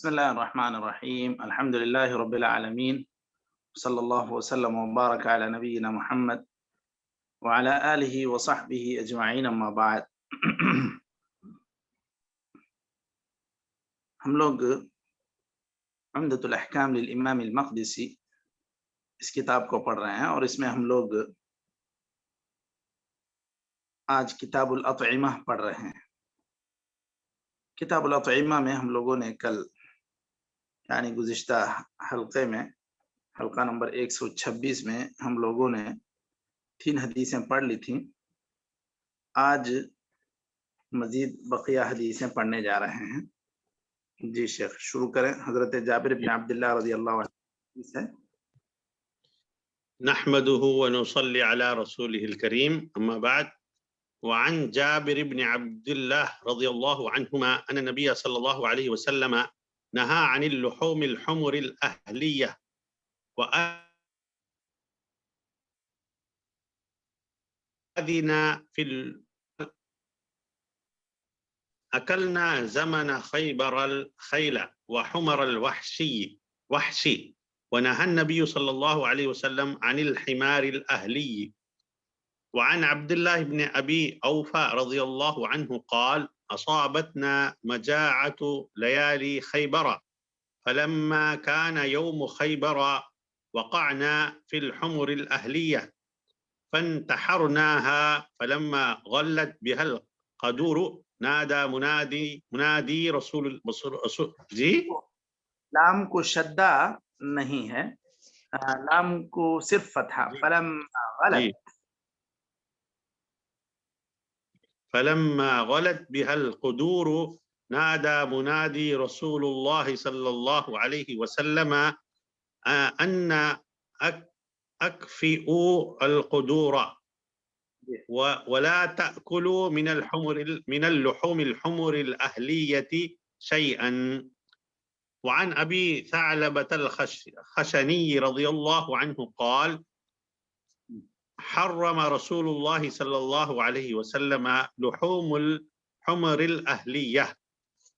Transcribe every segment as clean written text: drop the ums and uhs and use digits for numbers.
بسم الله الرحمن الرحيم. الحمد لله رب العالمين، صلى الله وسلم وبارك على نبينا محمد وعلى آله وصحبه أجمعين، أما بعد. ہم لوگ عمدۃ الاحکام للامام المقدسی اس کتاب کو پڑھ رہے ہیں، اور اس میں ہم لوگ آج کتاب الاطعمہ پڑھ رہے ہیں۔ کتاب الاطعمہ میں ہم لوگوں نے کل یعنی گزشتہ حلقے میں حلقہ نمبر 126 میں ہم لوگوں نے 3 حدیثیں پڑھ لی تھیں۔ آج مزید بقیہ حدیثیں پڑھنے جا رہے ہیں۔ جی شیخ شروع کریں۔ حضرت جابر بن عبداللہ رضی اللہ عنہ سے نحمده ونصلي على رسوله الكريم، أما بعد. وعن جابر بن عبد الله رضي الله عنهما أن النبي صلى الله عليه وسلم نهى عن اللحوم الحمر الأهلية وأذن في أكلنا زمن خيبر الخيل وحمر وحشي، ونهى النبي صلى الله عليه وسلم عن الحمار الأهلي. وعن عبد الله بن أبي أوفى رضي الله عنه قال: أصابتنا مجاعة ليالي خيبر، فلما كان يوم خيبر وقعنا في الحمر الأهلية فانتحرناها، فلما غلت بها القدور نادى منادي رسول جی لام کو شدہ نہیں ہے، لام کو صرف فتحہ، فلما غلط فلما غلت بها القدور نادى منادي رسول الله صلى الله عليه وسلم أن أكفئوا القدور ولا تأكلوا من اللحوم الحمر الأهلية شيئا. وعن أبي ثعلبة الخشني رضي الله عنه قال: حرم رسول الله صلى الله عليه وسلم لحوم الحمر الأهلية.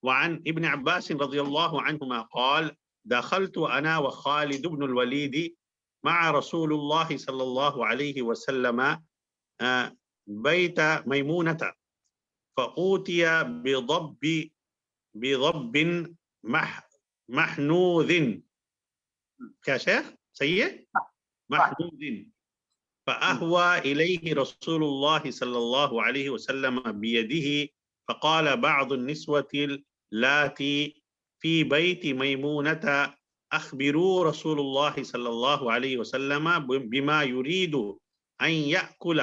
وعن ابن عباس رضي الله عنهما قال: دخلت أنا وخالد بن الوليد مع رسول الله صلى الله عليه وسلم بيت ميمونة، فأوتي بضب محنوذ. کیا شیخ صحیح ہے؟ محنوذ. فأهوى إليه رسول الله صلى الله عليه وسلم بيده، فقال بعض النسوة اللاتي في بيت ميمونة: أخبروا رسول الله صلى الله عليه وسلم بما يريد أن يأكل.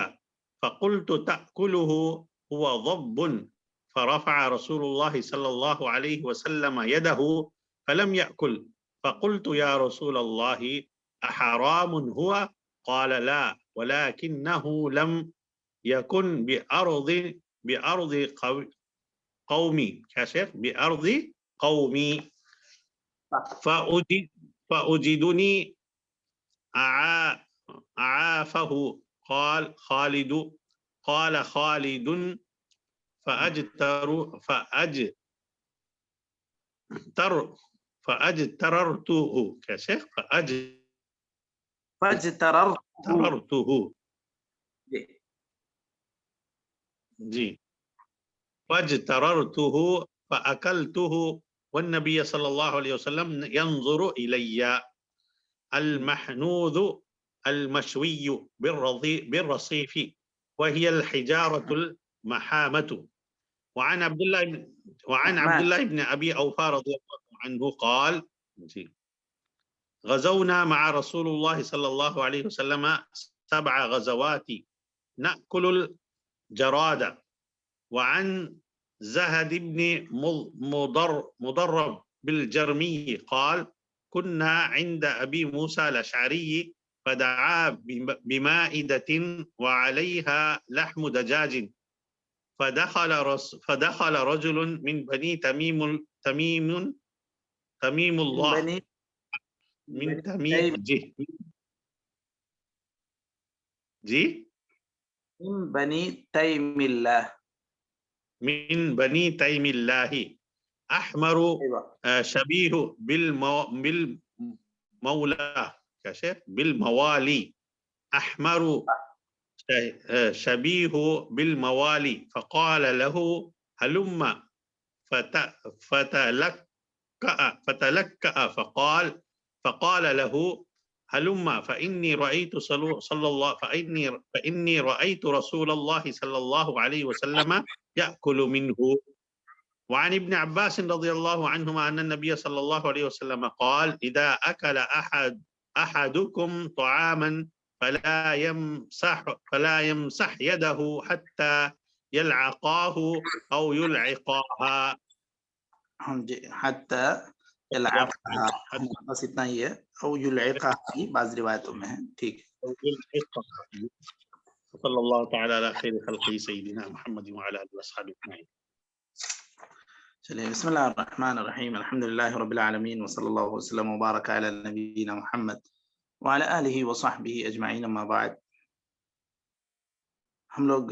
فقلت: تأكله هو ضب. فرفع رسول الله صلى الله عليه وسلم يده فلم يأكل. فقلت: يا رسول الله أحرام هو؟ قال: لا، ولكنه لم يكن بأرض قومي. کیا شیخ؟ بأرض قومي. فأجدني أعافه. قال خالد فأجتررته. کیا شیخ؟ فاجتررته جی فاجتررته فأكلته والنبي صلى الله عليه وسلم ينظر إلي. المحنوذ المشوي بالرصيف وهي الحجارة المحامة. وعن عبد الله بن أبي أوفى رضي الله عنه قال: غزونا مع رسول الله صلى الله عليه وسلم 7 غزوات نأكل الجراد. وعن زهد بن مضرب بالجرمي قال: كنا عند أبي موسى الأشعري فدعا بمائدة وعليها لحم دجاج، فدخل رجل من بني تميم الله من تميم جی من بني تيم الله من بني تيم الله أحمر ايوه شبيه بالمولى كشف بالموالي أحمر شبيه بالموالي فقال له هلم فتلكأ فقال له هلم فإني رأيت رسول الله صلى الله عليه وسلم يأكل منه. وعن ابن عباس رضي الله عنهما أن النبي صلى الله عليه وسلم قال إذا أكل أحدكم طعاما فلا يمسح يده حتى يلعقاه أو يلعقاها. جی حتى يلعقها بس اتنا ہی ہے، او یلعقها بھی بعض روایتوں میں ہے. ٹھیک. صلی اللہ تعالی علی خیر خلقہ سیدنا محمد وعلی آلہ وصحبہ اجمعین. چلیے بسم اللہ الرحمن الرحیم. الحمد للہ رب العالمین وصلی اللہ وسلم وبارک علی نبینا محمد وعلی آلہ وصحبہ اجمعین. اما بعد، ہم لوگ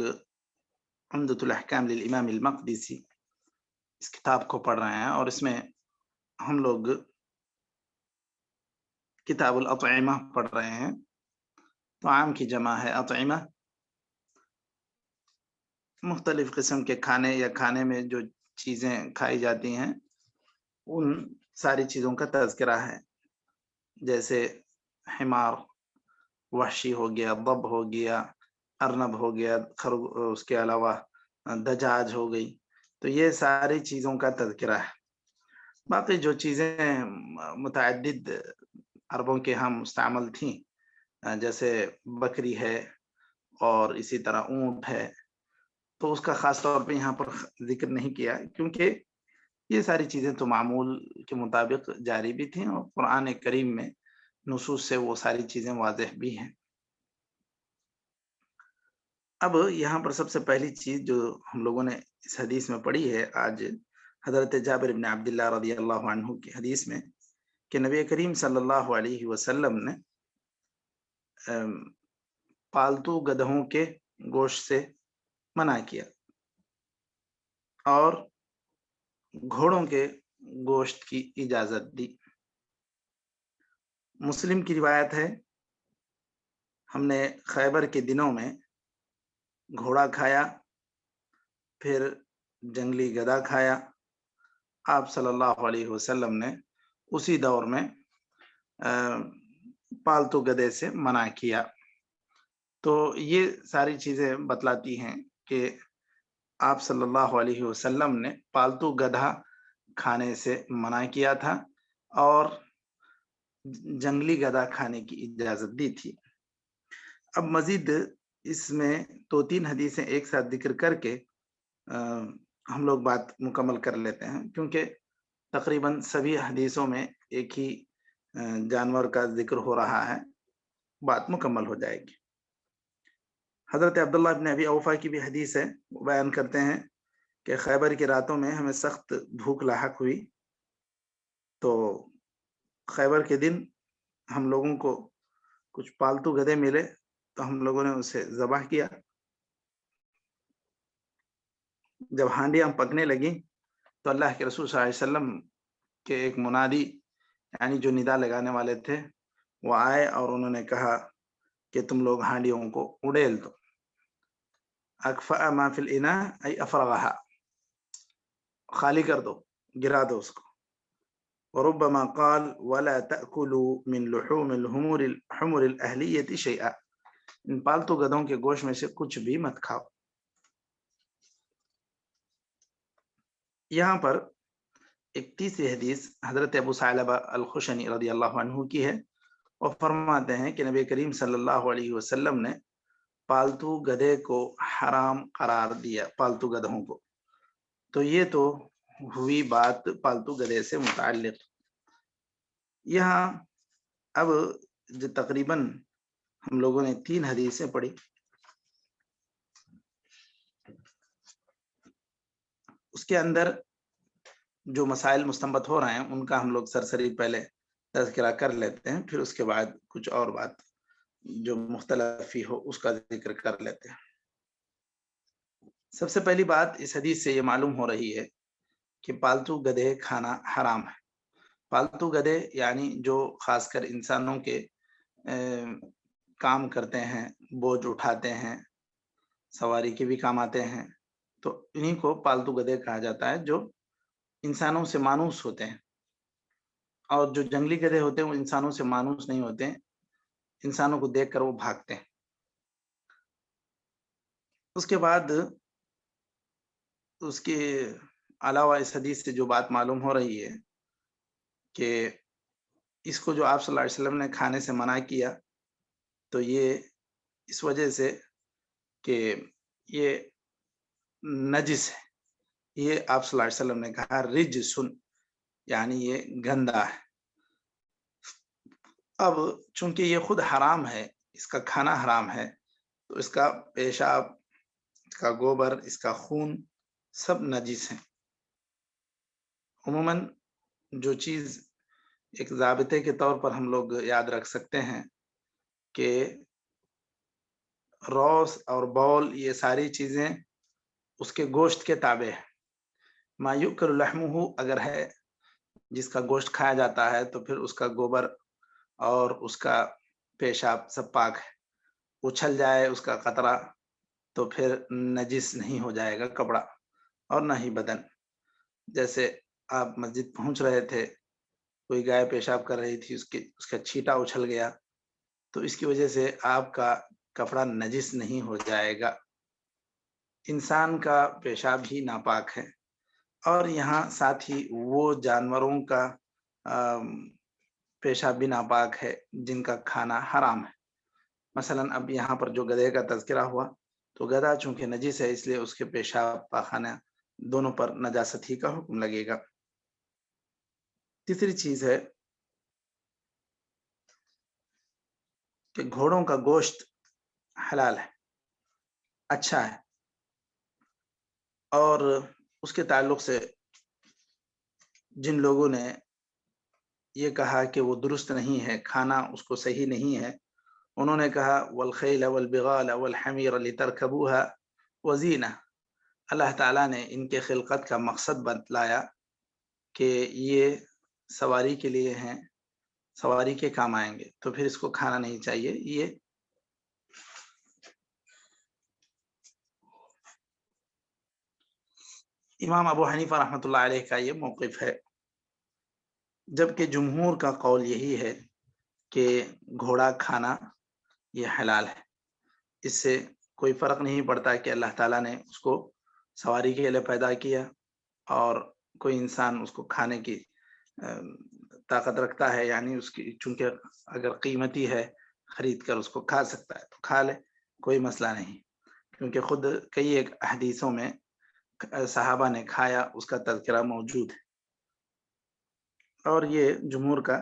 عمدۃ الاحکام للامام المقدسی اس کتاب کو پڑھ رہے ہیں، اور اس میں ہم لوگ کتاب الاطعمہ پڑھ رہے ہیں. طعام کی جمع ہے اطعمہ. مختلف قسم کے کھانے یا کھانے میں جو چیزیں کھائی جاتی ہیں ان ساری چیزوں کا تذکرہ ہے، جیسے حمار وحشی ہو گیا، ضب ہو گیا، ارنب ہو گیا، اس کے علاوہ دجاج ہو گئی. تو یہ ساری چیزوں کا تذکرہ ہے. باقی جو چیزیں متعدد عربوں کے ہاں مستعمل تھیں، جیسے بکری ہے اور اسی طرح اونٹ ہے، تو اس کا خاص طور پہ یہاں پر ذکر نہیں کیا، کیونکہ یہ ساری چیزیں تو معمول کے مطابق جاری بھی تھیں، اور قرآن کریم میں نصوص سے وہ ساری چیزیں واضح بھی ہیں. اب یہاں پر سب سے پہلی چیز جو ہم لوگوں نے اس حدیث میں پڑھی ہے آج، حضرت جابر بن عبداللہ رضی اللہ عنہ کی حدیث میں، کہ نبی کریم صلی اللہ علیہ وسلم نے پالتو گدھوں کے گوشت سے منع کیا اور گھوڑوں کے گوشت کی اجازت دی. مسلم کی روایت ہے، ہم نے خیبر کے دنوں میں گھوڑا کھایا، پھر جنگلی گدھا کھایا. آپ صلی اللہ علیہ وسلم نے اسی دور میں پالتو گدھے سے منع کیا. تو یہ ساری چیزیں بتلاتی ہیں کہ آپ صلی اللہ علیہ وسلم نے پالتو گدھا کھانے سے منع کیا تھا اور جنگلی گدھا کھانے کی اجازت دی تھی. اب مزید اس میں 2-3 حدیثیں ایک ساتھ ذکر کر کے ہم لوگ بات مکمل کر لیتے ہیں، کیونکہ تقریباً سبھی حدیثوں میں ایک ہی جانور کا ذکر ہو رہا ہے، بات مکمل ہو جائے گی. حضرت عبداللہ بن ابی اوفا کی بھی حدیث ہے، وہ بیان کرتے ہیں کہ خیبر کی راتوں میں ہمیں سخت بھوک لاحق ہوئی، تو خیبر کے دن ہم لوگوں کو کچھ پالتو گدھے ملے، تو ہم لوگوں نے اسے ذبح کیا. جب ہانڈیاں پکنے لگیں تو اللہ کے رسول صلی اللہ علیہ وسلم کے ایک منادی، یعنی جو ندا لگانے والے تھے، وہ آئے اور انہوں نے کہا کہ تم لوگ ہانڈیوں کو اڑیل دو. اکفأ ما فی الاناء ای افرغها، خالی کر دو، گرا دو اس کو. وربما قال ولا تأکلوا من لحوم الحمر الاہلیۃ شیئا، ان پالتو گدھوں کے گوشت میں سے کچھ بھی مت کھاؤ. یہاں پر ایک تیسری حدیث حضرت ابو ثعلبہ الخشنی رضی اللہ عنہ کی ہے، اور فرماتے ہیں کہ نبی کریم صلی اللہ علیہ وسلم نے پالتو گدھے کو حرام قرار دیا، پالتو گدھوں کو. تو یہ تو ہوئی بات پالتو گدھے سے متعلق. یہاں اب جو تقریباً ہم لوگوں نے 3 حدیثیں پڑھی، اس کے اندر جو مسائل مستنبط ہو رہے ہیں ان کا ہم لوگ سرسری پہلے تذکرہ کر لیتے ہیں، پھر اس کے بعد کچھ اور بات جو مختلف ہی ہو اس کا ذکر کر لیتے ہیں. سب سے پہلی بات اس حدیث سے یہ معلوم ہو رہی ہے کہ پالتو گدھے کھانا حرام ہے. پالتو گدھے یعنی جو خاص کر انسانوں کے کام کرتے ہیں، بوجھ اٹھاتے ہیں، سواری کے بھی کام آتے ہیں، تو انہیں کو پالتو گدھے کہا جاتا ہے، جو انسانوں سے مانوس ہوتے ہیں. اور جو جنگلی گدھے ہوتے ہیں وہ انسانوں سے مانوس نہیں ہوتے ہیں، انسانوں کو دیکھ کر وہ بھاگتے ہیں. اس کے بعد اس کے علاوہ اس حدیث سے جو بات معلوم ہو رہی ہے کہ اس کو جو آپ صلی اللہ علیہ وسلم نے کھانے سے منع کیا، تو یہ اس وجہ سے کہ یہ نجس ہے. یہ آپ صلی اللہ علیہ وسلم نے کہا رجسن، یعنی یہ گندا ہے. اب چونکہ یہ خود حرام ہے، اس کا کھانا حرام ہے، تو اس کا پیشاب، اس کا گوبر، اس کا خون سب نجس ہیں. عموماً جو چیز ایک ضابطے کے طور پر ہم لوگ یاد رکھ سکتے ہیں کہ روس اور بول یہ ساری چیزیں اس کے گوشت کے تابع ہے. ما یؤکل لحمہ اگر ہے جس کا گوشت کھایا جاتا ہے، تو پھر اس کا گوبر اور اس کا پیشاب سب پاک ہے. اچھل جائے اس کا قطرہ تو پھر نجس نہیں ہو جائے گا کپڑا اور نہ ہی بدن. جیسے آپ مسجد پہنچ رہے تھے، کوئی گائے پیشاب کر رہی تھی، اس کا چھیٹا اچھل گیا، تو اس کی وجہ سے آپ کا کپڑا نجس نہیں ہو جائے گا. انسان کا پیشاب ہی ناپاک ہے. اور یہاں ساتھ ہی وہ جانوروں کا پیشاب بھی ناپاک ہے جن کا کھانا حرام ہے. مثلا اب یہاں پر جو گدھے کا تذکرہ ہوا، تو گدھا چونکہ نجس ہے، اس لیے اس کے پیشاب پاخانہ دونوں پر نجاست ہی کا حکم لگے گا. تیسری چیز ہے کہ گھوڑوں کا گوشت حلال ہے، اچھا ہے. اور اس کے تعلق سے جن لوگوں نے یہ کہا کہ وہ درست نہیں ہے، کھانا اس کو صحیح نہیں ہے، انہوں نے کہا والخیل والبغال والحمیر لترکبوها وزینہ. اللہ تعالیٰ نے ان کے خلقت کا مقصد بتلایا کہ یہ سواری کے لیے ہیں، سواری کے کام آئیں گے، تو پھر اس کو کھانا نہیں چاہیے. یہ امام ابو حنیفہ رحمۃ اللہ علیہ کا یہ موقف ہے، جبکہ جمہور کا قول یہی ہے کہ گھوڑا کھانا یہ حلال ہے. اس سے کوئی فرق نہیں پڑتا کہ اللہ تعالیٰ نے اس کو سواری کے لیے پیدا کیا اور کوئی انسان اس کو کھانے کی طاقت رکھتا ہے، یعنی اس کی چونکہ اگر قیمتی ہے خرید کر اس کو کھا سکتا ہے تو کھا لے، کوئی مسئلہ نہیں. کیونکہ خود کئی ایک حدیثوں میں صحابہ نے کھایا، اس کا تذکرہ موجود ہے. اور یہ جمہور کا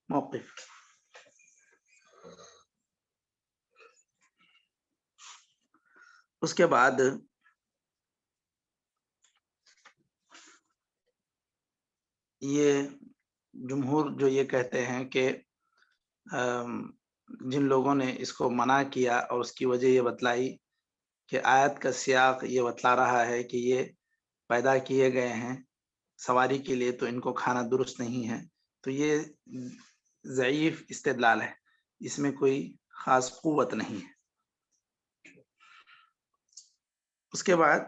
موقف. اس کے بعد یہ جمہور جو یہ کہتے ہیں کہ جن لوگوں نے اس کو منع کیا اور اس کی وجہ یہ بتلائی کہ آیت کا سیاق یہ بتلا رہا ہے کہ یہ پیدا کیے گئے ہیں سواری کے لیے، تو ان کو کھانا درست نہیں ہے، تو یہ ضعیف استدلال ہے، اس میں کوئی خاص قوت نہیں ہے. اس کے بعد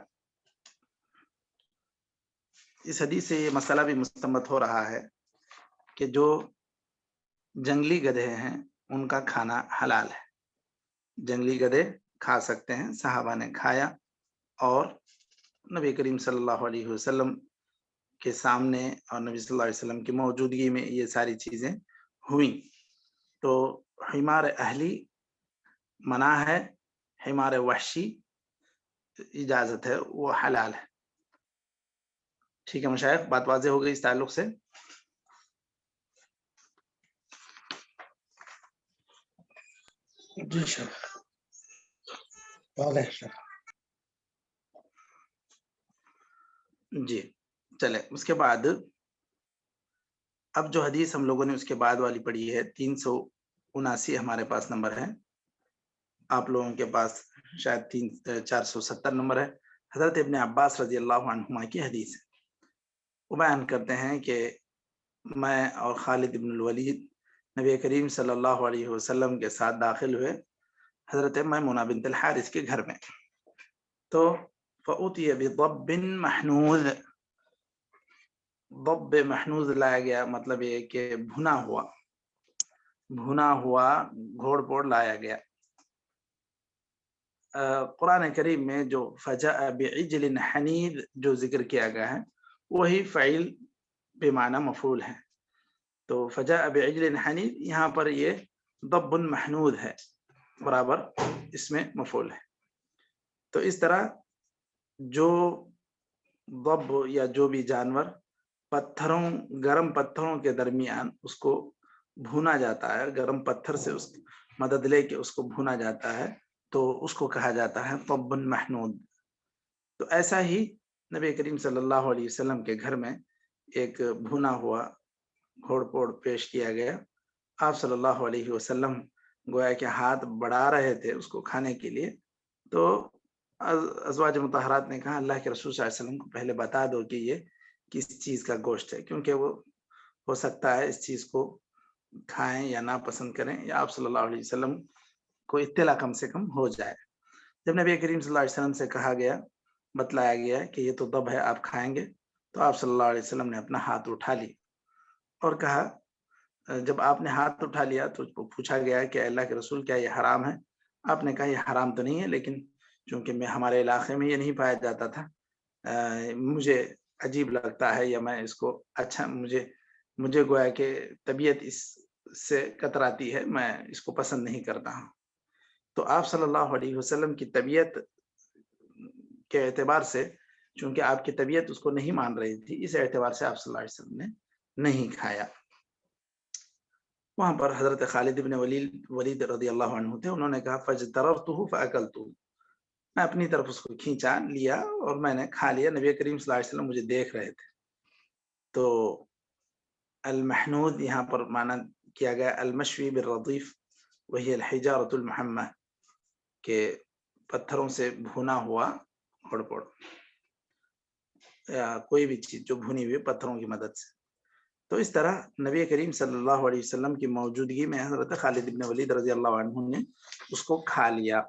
اس حدیث سے یہ مسئلہ بھی مستنبط ہو رہا ہے کہ جو جنگلی گدھے ہیں ان کا کھانا حلال ہے. جنگلی گدھے کھا سکتے ہیں، صحابہ نے کھایا اور نبی کریم صلی اللہ علیہ وسلم کے سامنے اور نبی صلی اللہ علیہ وسلم کی موجودگی میں یہ ساری چیزیں ہوئیں. تو حمار اہلی منع ہے، حمار وحشی اجازت ہے، وہ حلال ہے. ٹھیک ہے مشائخ، بات واضح ہو گئی اس تعلق سے. جی شیخ، واضح شیخ. جی چلے. اس کے بعد اب جو حدیث ہم لوگوں نے اس کے بعد والی پڑھی ہے 379 ہمارے پاس نمبر ہے، آپ لوگوں کے پاس شاید 470 نمبر ہے. حضرت ابن عباس رضی اللہ عنہما کی حدیث ہے. وہ بیان کرتے ہیں کہ میں اور خالد بن الولید نبی کریم صلی اللہ علیہ وسلم کے ساتھ داخل ہوئے حضرت میمونہ بنت الحارث کے گھر میں. تو فأتی بضب محنوذ، ضب محنوذ لایا گیا، مطلب یہ کہ بھنا ہوا گھوڑ پوڑ لایا گیا. قرآن کریم میں جو فجاء بعجل حنیذ جو ذکر کیا گیا ہے وہی فعل بمعنی مفعول ہے. تو فجاء بعجل حنیذ یہاں پر یہ ضب محنوذ ہے، برابر اس میں مفعول ہے. تو اس طرح جو ضب یا جو بھی جانور گرم پتھروں کے درمیان اس کو بھونا جاتا ہے، گرم پتھر سے اس مدد لے کے اس کو بھونا جاتا ہے، تو اس کو کہا جاتا ہے ضب محنوذ. تو ایسا ہی نبی کریم صلی اللہ علیہ وسلم کے گھر میں ایک بھونا ہوا گھوڑ پوڑ پیش کیا گیا. آپ صلی اللہ علیہ وسلم گویا کہ ہاتھ بڑھا رہے تھے اس کو کھانے کے لیے. تو ازواج مطہرات نے کہا اللہ کے رسول صلی اللہ علیہ وسلم کو پہلے بتا دو کہ یہ کس چیز کا گوشت ہے، کیونکہ وہ ہو سکتا ہے اس چیز کو کھائیں یا نا پسند کریں، یا آپ صلی اللہ علیہ وسلم کو اطلاع کم سے کم ہو جائے. جب نبی کریم صلی اللہ علیہ وسلم سے کہا گیا، بتلایا گیا کہ یہ تو ضب ہے، آپ کھائیں گے، تو آپ صلی اللہ علیہ وسلم نے اپنا ہاتھ اٹھا لی اور کہا، جب آپ نے ہاتھ اٹھا لیا تو پوچھا گیا کہ اللہ کے رسول کیا یہ حرام ہے؟ آپ نے کہا یہ حرام تو نہیں ہے، لیکن چونکہ ہمارے علاقے میں یہ نہیں پایا جاتا تھا، مجھے عجیب لگتا ہے، یا میں اس کو اچھا مجھے گویا کہ طبیعت اس سے کتراتی ہے، میں اس کو پسند نہیں کرتا ہوں. تو آپ صلی اللہ علیہ وسلم کی طبیعت کے اعتبار سے، چونکہ آپ کی طبیعت اس کو نہیں مان رہی تھی، اس اعتبار سے آپ صلی اللہ علیہ وسلم نے نہیں کھایا. وہاں پر حضرت خالد بن ولید رضی اللہ عنہ تھے، انہوں نے کہا فاجتررته فاکلته، میں اپنی طرف اس کو کھینچا لیا اور میں نے کھا لیا. نبی کریم صلی اللہ علیہ وسلم مجھے دیکھ رہے تھے. تو المحنوذ یہاں پر معنی کیا گیا المشوی بالرضیف وہی الحجارۃ المحمہ، کہ پتھروں سے بھونا ہوا گھوڑ پوڑ یا کوئی بھی چیز جو بھونی ہوئی پتھروں کی مدد سے. تو اس طرح نبی کریم صلی اللہ علیہ وسلم کی موجودگی میں حضرت خالد بن ولید رضی اللہ عنہ نے اس کو کھا لیا.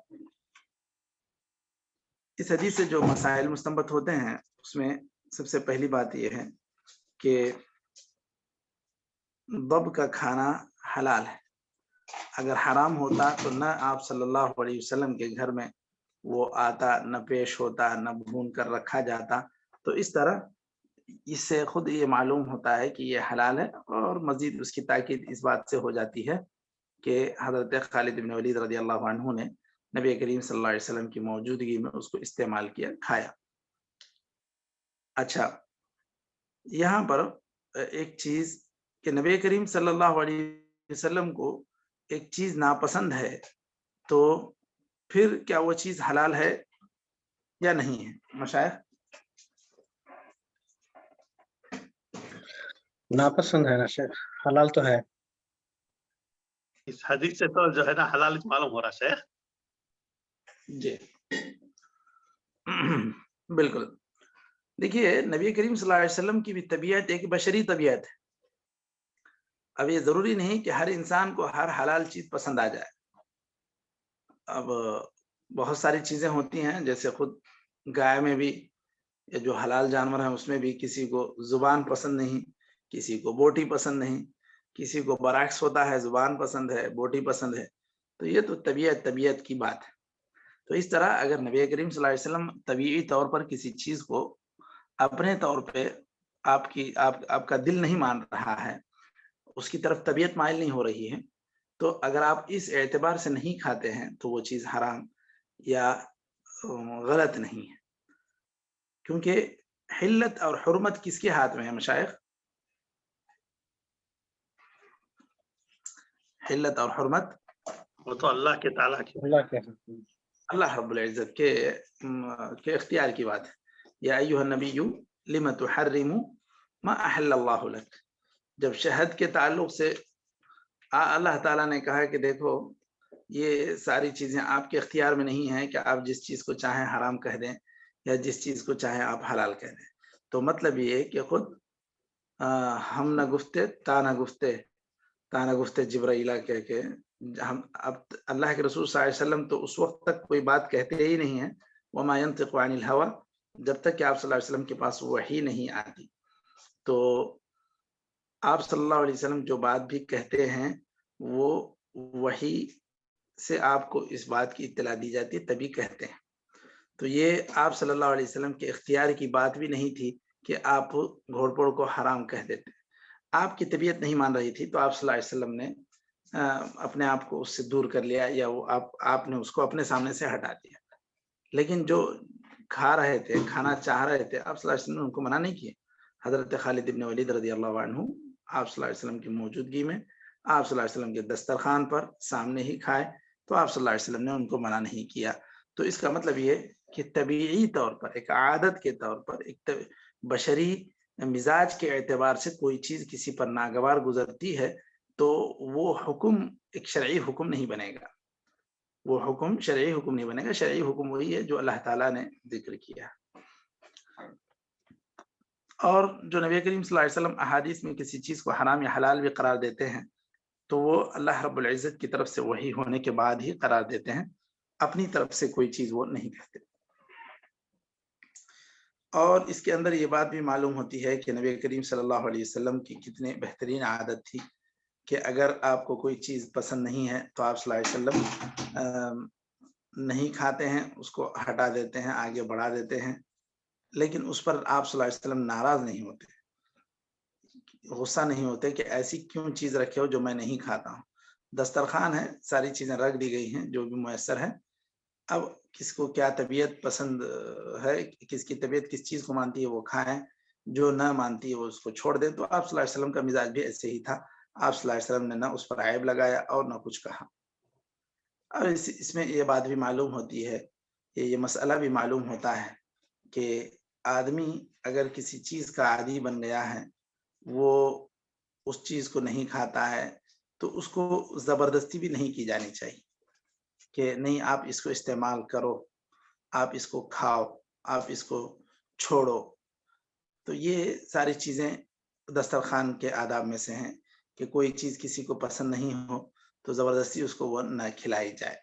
اس حدیث سے جو مسائل مستنبط ہوتے ہیں اس میں سب سے پہلی بات یہ ہے کہ ضب کا کھانا حلال ہے. اگر حرام ہوتا تو نہ آپ صلی اللہ علیہ وسلم کے گھر میں وہ آتا، نہ پیش ہوتا، نہ بھون کر رکھا جاتا. تو اس طرح اس سے خود یہ معلوم ہوتا ہے کہ یہ حلال ہے، اور مزید اس کی تاکید اس بات سے ہو جاتی ہے کہ حضرت خالد بن ولید رضی اللہ عنہ نے نبی کریم صلی اللہ علیہ وسلم کی موجودگی میں اس کو استعمال کیا، کھایا. اچھا، یہاں پر ایک چیز کہ نبی کریم صلی اللہ علیہ وسلم کو ایک چیز ناپسند ہے، تو پھر کیا وہ چیز حلال ہے یا نہیں ہے مشائخ؟ ناپسند ہے نا شیخ، حلال تو ہے. اس حدیث سے تو جو ہے نا حلال معلوم ہو رہا شیخ. جی بالکل. دیکھیے نبی کریم صلی اللہ علیہ وسلم کی بھی طبیعت ایک بشری طبیعت ہے. اب یہ ضروری نہیں کہ ہر انسان کو ہر حلال چیز پسند آ جائے. اب بہت ساری چیزیں ہوتی ہیں، جیسے خود گائے میں بھی جو حلال جانور ہیں اس میں بھی کسی کو زبان پسند نہیں، کسی کو بوٹی پسند نہیں، کسی کو برعکس ہوتا ہے، زبان پسند ہے، بوٹی پسند ہے. تو یہ تو طبیعت کی بات ہے. تو اس طرح اگر نبی کریم صلی اللہ علیہ وسلم طبیعی طور پر کسی چیز کو اپنے طور پہ آپ کا دل نہیں مان رہا ہے، اس کی طرف طبیعت مائل نہیں ہو رہی ہے، تو اگر آپ اس اعتبار سے نہیں کھاتے ہیں تو وہ چیز حرام یا غلط نہیں ہے. کیونکہ حلت اور حرمت کس کے ہاتھ میں ہے مشائخ؟ حلت اور حرمت وہ تو اللہ کے تعالیٰ کی، اللہ رب العزت کے اختیار کی بات ہے. یا ایھا النبی لم تحرم ما احل اللہ لک. جب شہد کے تعلق سے اللہ تعالیٰ نے کہا کہ دیکھو یہ ساری چیزیں آپ کے اختیار میں نہیں ہیں کہ آپ جس چیز کو چاہیں حرام کہہ دیں یا جس چیز کو چاہیں آپ حلال کہہ دیں. تو مطلب یہ ہے کہ خود ہم نہ گفتے تا نہ گفتے جبرائیلہ کہہ کے ہم اب اللہ کے رسول صلی اللہ علیہ وسلم تو اس وقت تک کوئی بات کہتے ہی نہیں ہیں، وما ينطق عن الهوى، جب تک کہ آپ صلی اللہ علیہ وسلم کے پاس وحی نہیں آتی. تو آپ صلی اللہ علیہ وسلم جو بات بھی کہتے ہیں وہ وحی سے آپ کو اس بات کی اطلاع دی جاتی ہے تبھی کہتے ہیں. تو یہ آپ صلی اللہ علیہ وسلم کے اختیار کی بات بھی نہیں تھی کہ آپ گھوڑ پوڑ کو حرام کہہ دیتے. آپ کی طبیعت نہیں مان رہی تھی تو آپ صلی اللہ علیہ وسلم نے اپنے آپ کو اس سے دور کر لیا، یا وہ آپ نے اس کو اپنے سامنے سے ہٹا دیا. لیکن جو کھا رہے تھے، کھانا چاہ رہے تھے، آپ صلی اللہ علیہ وسلم نے ان کو منع نہیں کیا. حضرت خالد ابن ولید رضی اللہ عنہ آپ صلی اللہ علیہ وسلم کی موجودگی میں آپ صلی اللہ علیہ وسلم کے دسترخوان پر سامنے ہی کھائے تو آپ صلی اللہ علیہ وسلم نے ان کو منع نہیں کیا. تو اس کا مطلب یہ کہ طبیعی طور پر، ایک عادت کے طور پر، ایک بشری مزاج کے اعتبار سے کوئی چیز کسی پر ناگوار گزرتی ہے تو وہ حکم ایک شرعی حکم نہیں بنے گا، وہ حکم شرعی حکم نہیں بنے گا. شرعی حکم وہی ہے جو اللہ تعالیٰ نے ذکر کیا. اور جو نبی کریم صلی اللہ علیہ وسلم احادیث میں کسی چیز کو حرام یا حلال بھی قرار دیتے ہیں تو وہ اللہ رب العزت کی طرف سے وحی ہونے کے بعد ہی قرار دیتے ہیں، اپنی طرف سے کوئی چیز وہ نہیں کہتے. اور اس کے اندر یہ بات بھی معلوم ہوتی ہے کہ نبی کریم صلی اللہ علیہ وسلم کی کتنے بہترین عادت تھی کہ اگر آپ کو کوئی چیز پسند نہیں ہے تو آپ صلی اللہ علیہ وسلم نہیں کھاتے ہیں، اس کو ہٹا دیتے ہیں، آگے بڑھا دیتے ہیں، لیکن اس پر آپ صلی اللہ علیہ وسلم ناراض نہیں ہوتے، غصہ نہیں ہوتے کہ ایسی کیوں چیز رکھے ہو جو میں نہیں کھاتا ہوں. دسترخوان ہے، ساری چیزیں رکھ دی گئی ہیں جو بھی میسر ہے. اب کس کو کیا طبیعت پسند ہے، کس کی طبیعت کس چیز کو مانتی ہے وہ کھائیں، جو نہ مانتی ہے وہ اس کو چھوڑ دیں. تو آپ صلی اللہ علیہ وسلم کا مزاج بھی ایسے ہی تھا. آپ صلی اللہ علیہ وسلم نے نہ اس پر عیب لگایا اور نہ کچھ کہا. اور اس میں یہ بات بھی معلوم ہوتی ہے، یہ مسئلہ بھی معلوم ہوتا ہے کہ آدمی اگر کسی چیز کا عادی بن گیا ہے، وہ اس چیز کو نہیں کھاتا ہے تو اس کو زبردستی بھی نہیں کی جانی چاہیے کہ نہیں آپ اس کو استعمال کرو، آپ اس کو کھاؤ، آپ اس کو چھوڑو. تو یہ ساری چیزیں دسترخوان کے آداب میں سے ہیں کہ کوئی چیز کسی کو پسند نہیں ہو تو زبردستی اس کو وہ نہ کھلائی جائے.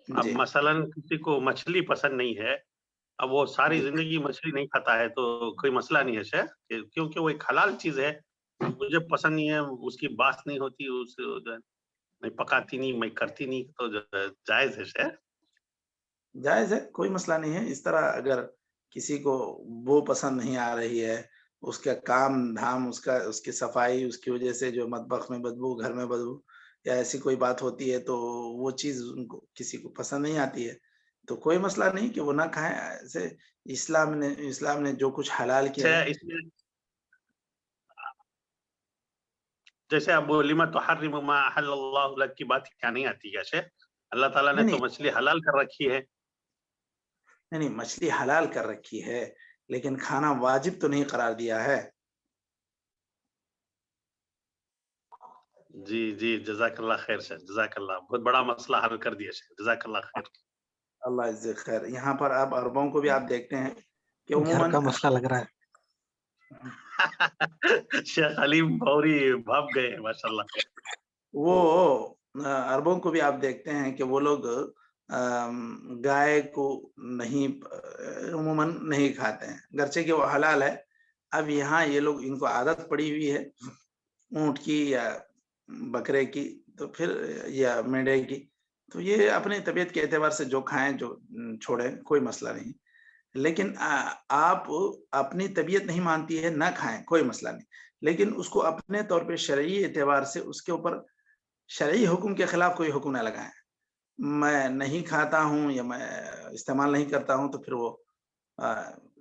اب مثلاً کسی کو مچھلی پسند نہیں ہے، اب وہ ساری زندگی مچھلی نہیں کھاتا ہے تو کوئی مسئلہ نہیں ہے شیخ، کیونکہ وہ ایک حلال چیز ہے، مجھے پسند نہیں ہے، اس کی بات نہیں ہوتی، اس میں پکاتی نہیں، میں کرتی نہیں، تو جائز ہے شیخ. جائز ہے، کوئی مسئلہ نہیں ہے. اس طرح اگر کسی کو وہ پسند نہیں آ رہی ہے، اس کا کام دھام، اس کی صفائی، اس کی وجہ سے جو مطبخ میں بدبو، گھر میں بدبو یا ایسی کوئی بات ہوتی ہے تو وہ چیز ان کو کسی کو پسند نہیں آتی ہے تو کوئی مسئلہ نہیں کہ وہ نہ کھائیں. ایسے اسلام نے جو کچھ حلال کیا ہے، اس میں جیسے اب لما تحرم ما احل اللہ لک کی بات کیا نہیں آتی ہے شیخ؟ اللہ تعالیٰ نے تو مچھلی حلال کر رکھی ہے. نہیں، مچھلی حلال کر رکھی ہے لیکن کھانا واجب تو نہیں قرار دیا ہے. جی جی، جزاک اللہ خیر شیخ، جزاک اللہ، بہت بڑا مسئلہ حل کر دیا شیخ، جزاک اللہ خیر. اللہ عزت خیر. یہاں پر آپ عربوں کو بھی آپ دیکھتے ہیں کہ گھر عموماً کا مسئلہ لگ رہا ہے. شیخ علیم بھوری بھاپ گئے ہیں ماشاء اللہ. وہ عربوں کو بھی آپ دیکھتے ہیں کہ وہ لوگ گائے کو نہیں عموماً نہیں کھاتے ہیں، گرچہ کہ وہ حلال ہے. اب یہاں یہ لوگ، ان کو عادت پڑی ہوئی ہے اونٹ کی یا بکرے کی تو پھر یا مینڈے کی، تو یہ اپنی طبیعت کے اعتبار سے جو کھائیں جو چھوڑیں کوئی مسئلہ نہیں. لیکن آپ اپنی طبیعت نہیں مانتی ہے، نہ کھائیں کوئی مسئلہ نہیں، لیکن اس کو اپنے طور پہ شرعی اعتبار سے اس کے اوپر شرعی حکم کے خلاف کوئی حکم نہ لگائیں. میں نہیں کھاتا ہوں یا میں استعمال نہیں کرتا ہوں تو پھر وہ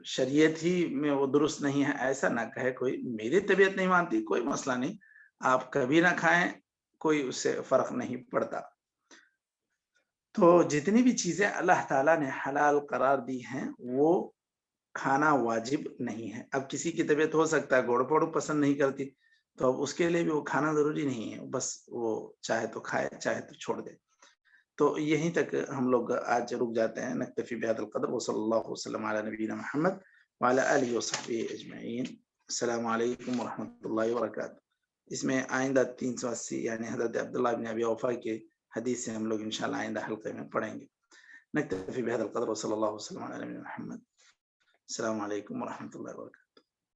شریعت ہی میں وہ درست نہیں ہے، ایسا نہ کہے کوئی. میری طبیعت نہیں مانتی، کوئی مسئلہ نہیں، آپ کبھی نہ کھائیں، کوئی اس سے فرق نہیں پڑتا. تو جتنی بھی چیزیں اللہ تعالیٰ نے حلال قرار دی ہیں وہ کھانا واجب نہیں ہے. اب کسی کی طبیعت ہو سکتا ہے گوڑ پوڑ پسند نہیں کرتی تو اب اس کے لیے بھی وہ کھانا ضروری نہیں ہے، بس وہ چاہے تو کھائے چاہے تو چھوڑ دے. تو یہیں تک ہم لوگ آج رک جاتے ہیں. نکتفی بہذا القدر وصلی اللہ وسلم علی نبینا محمد وعلى آله وصحبه أجمعين. السلام علیکم ورحمۃ اللہ وبرکاتہ. اس میں آئندہ 380 یعنی حضرت عبداللہ بن ابی اوفا کے حدیث سے ہم لوگ انشاءاللہ آئندہ حلقے میں پڑھیں گے. نکتفی بہذا القدر وصلی اللہ وسلم علی نبینا محمد. السلام علیکم ورحمۃ اللہ وبرکاتہ.